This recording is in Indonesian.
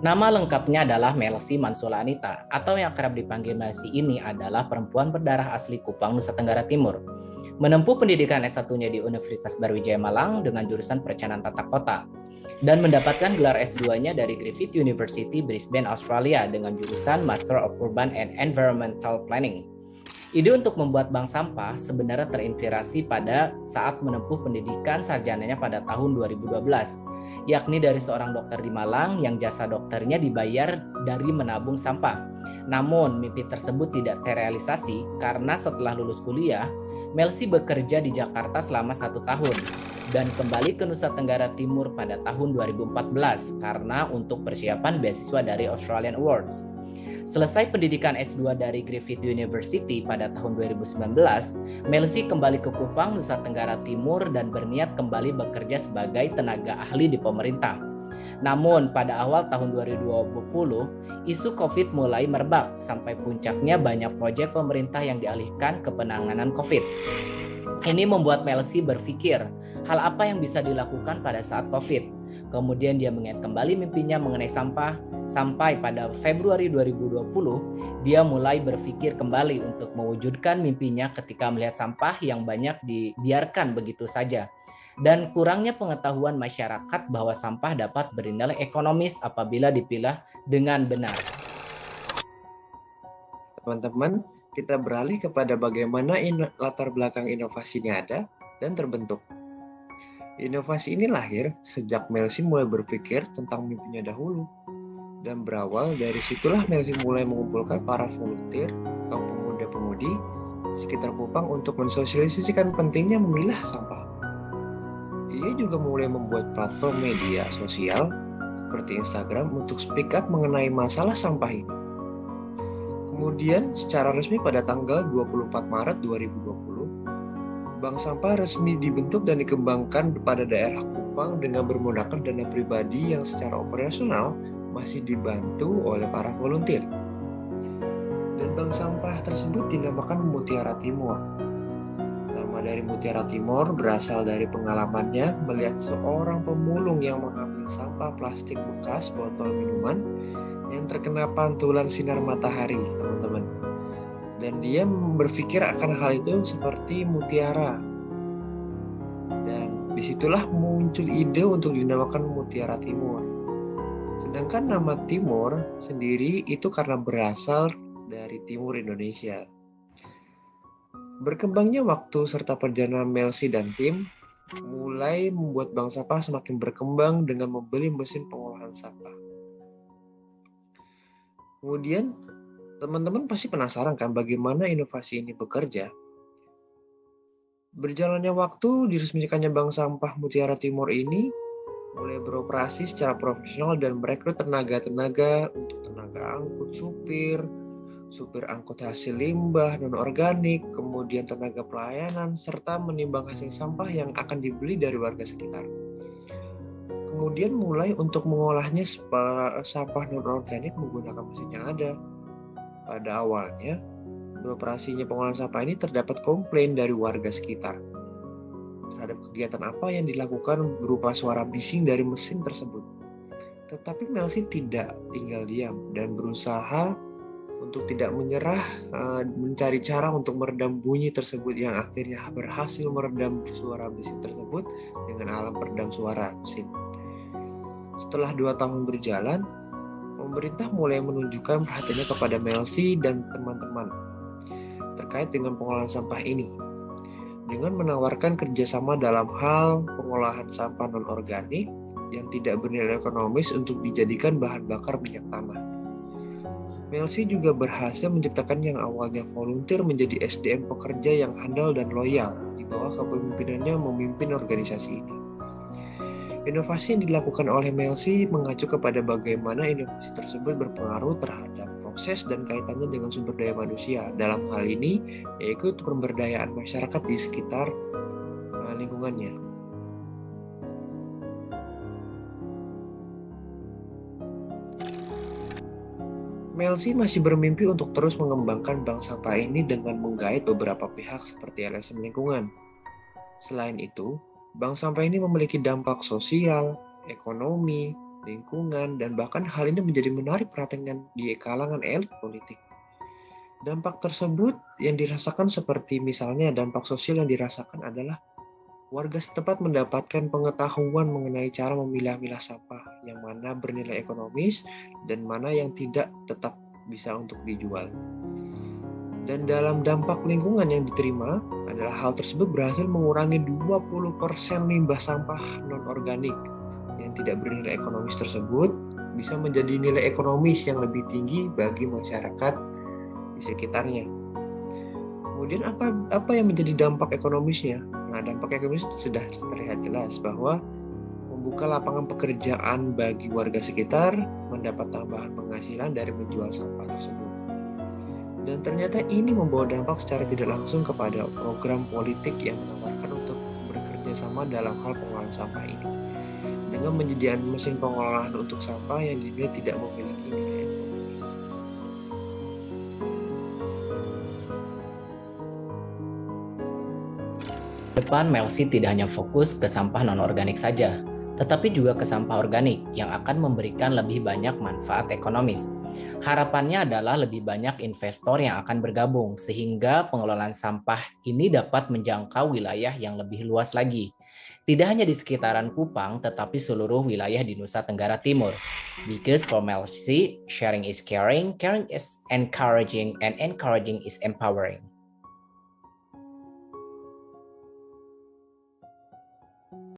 Nama lengkapnya adalah Melsi Mansula Anita, atau yang kerap dipanggil Melsi ini adalah perempuan berdarah asli Kupang, Nusa Tenggara Timur. Menempuh pendidikan S1-nya di Universitas Barwijaya Malang dengan jurusan Perencanaan Tata Kota, dan mendapatkan gelar S2-nya dari Griffith University, Brisbane, Australia dengan jurusan Master of Urban and Environmental Planning. Ide untuk membuat bank sampah sebenarnya terinspirasi pada saat menempuh pendidikan sarjananya pada tahun 2012, yakni dari seorang dokter di Malang yang jasa dokternya dibayar dari menabung sampah. Namun, mimpi tersebut tidak terrealisasi karena setelah lulus kuliah, Melsi bekerja di Jakarta selama 1 tahun dan kembali ke Nusa Tenggara Timur pada tahun 2014 karena untuk persiapan beasiswa dari Australian Awards. Selesai pendidikan S2 dari Griffith University pada tahun 2019, Melsi kembali ke Kupang, Nusa Tenggara Timur dan berniat kembali bekerja sebagai tenaga ahli di pemerintah. Namun pada awal tahun 2020, isu COVID mulai merebak sampai puncaknya banyak proyek pemerintah yang dialihkan ke penanganan COVID. Ini membuat Melsi berpikir, hal apa yang bisa dilakukan pada saat COVID? Kemudian dia mengingat kembali mimpinya mengenai sampah, sampai pada Februari 2020, dia mulai berpikir kembali untuk mewujudkan mimpinya ketika melihat sampah yang banyak dibiarkan begitu saja. Dan kurangnya pengetahuan masyarakat bahwa sampah dapat bernilai ekonomis apabila dipilah dengan benar. Teman-teman, kita beralih kepada bagaimana latar belakang inovasi ini ada dan terbentuk. Inovasi ini lahir sejak Melsi mulai berpikir tentang mimpinya dahulu. Dan berawal dari situlah Melsi mulai mengumpulkan para volunteer atau pemuda-pemudi di sekitar Kupang untuk mensosialisasikan pentingnya memilah sampah. Ia juga mulai membuat platform media sosial seperti Instagram untuk speak up mengenai masalah sampah ini. Kemudian secara resmi pada tanggal 24 Maret 2020, Bank Sampah resmi dibentuk dan dikembangkan pada daerah Kupang dengan bermodalkan dana pribadi yang secara operasional masih dibantu oleh para volunteer. Dan bank sampah tersebut dinamakan Mutiara Timur. Nama dari Mutiara Timur berasal dari pengalamannya melihat seorang pemulung yang mengambil sampah plastik bekas botol minuman yang terkena pantulan sinar matahari, teman-teman. Dan dia berpikir akan hal itu seperti mutiara. Dan disitulah muncul ide untuk dinamakan Mutiara Timur. Sedangkan nama Timur sendiri itu karena berasal dari timur Indonesia. Berkembangnya waktu serta perjalanan Melsi dan tim mulai membuat bank sampah semakin berkembang dengan membeli mesin pengolahan sampah. Kemudian teman-teman pasti penasaran kan bagaimana inovasi ini bekerja? Berjalannya waktu, diresmikannya Bank Sampah Mutiara Timur ini mulai beroperasi secara profesional dan merekrut tenaga-tenaga untuk tenaga angkut supir angkut hasil limbah non-organik, kemudian tenaga pelayanan, serta menimbang hasil sampah yang akan dibeli dari warga sekitar. Kemudian mulai untuk mengolahnya sampah non-organik menggunakan mesin yang ada. Pada awalnya, beroperasinya pengolahan sampah ini terdapat komplain dari warga sekitar terhadap kegiatan apa yang dilakukan berupa suara bising dari mesin tersebut. Tetapi Melsi tidak tinggal diam dan berusaha untuk tidak menyerah, mencari cara untuk meredam bunyi tersebut yang akhirnya berhasil meredam suara bising tersebut dengan alat peredam suara mesin. Setelah 2 tahun berjalan, pemerintah mulai menunjukkan perhatiannya kepada Melsi dan teman-teman terkait dengan pengolahan sampah ini dengan menawarkan kerjasama dalam hal pengolahan sampah non-organik yang tidak bernilai ekonomis untuk dijadikan bahan bakar minyak tanah. Melsi juga berhasil menciptakan yang awalnya volunteer menjadi SDM pekerja yang handal dan loyal di bawah kepemimpinannya memimpin organisasi ini. Inovasi yang dilakukan oleh Melsi mengacu kepada bagaimana inovasi tersebut berpengaruh terhadap proses dan kaitannya dengan sumber daya manusia. Dalam hal ini, yaitu pemberdayaan masyarakat di sekitar lingkungannya. Melsi masih bermimpi untuk terus mengembangkan bank sampah ini dengan menggait beberapa pihak seperti LSM lingkungan. Selain itu, bank sampah ini memiliki dampak sosial, ekonomi, lingkungan, dan bahkan hal ini menjadi menarik perhatian di kalangan elit politik. Dampak tersebut yang dirasakan seperti misalnya dampak sosial yang dirasakan adalah warga setempat mendapatkan pengetahuan mengenai cara memilah-milah sampah, yang mana bernilai ekonomis dan mana yang tidak tetap bisa untuk dijual. Dan dalam dampak lingkungan yang diterima adalah hal tersebut berhasil mengurangi 20% limbah sampah non-organik yang tidak bernilai ekonomis tersebut bisa menjadi nilai ekonomis yang lebih tinggi bagi masyarakat di sekitarnya. Kemudian apa yang menjadi dampak ekonomisnya? Nah, dampak ekonomis sudah terlihat jelas bahwa membuka lapangan pekerjaan bagi warga sekitar, mendapat tambahan penghasilan dari menjual sampah tersebut. Dan ternyata ini membawa dampak secara tidak langsung kepada program politik yang menawarkan untuk bekerja sama dalam hal pengolahan sampah ini. Dengan menyediakan mesin pengolahan untuk sampah yang dinilai tidak memiliki nilai ekonomis. Depan Melsi tidak hanya fokus ke sampah non-organik saja, tetapi juga ke sampah organik yang akan memberikan lebih banyak manfaat ekonomis. Harapannya adalah lebih banyak investor yang akan bergabung sehingga pengelolaan sampah ini dapat menjangkau wilayah yang lebih luas lagi. Tidak hanya di sekitaran Kupang, tetapi seluruh wilayah di Nusa Tenggara Timur. Because for Melsi, sharing is caring, caring is encouraging, and encouraging is empowering.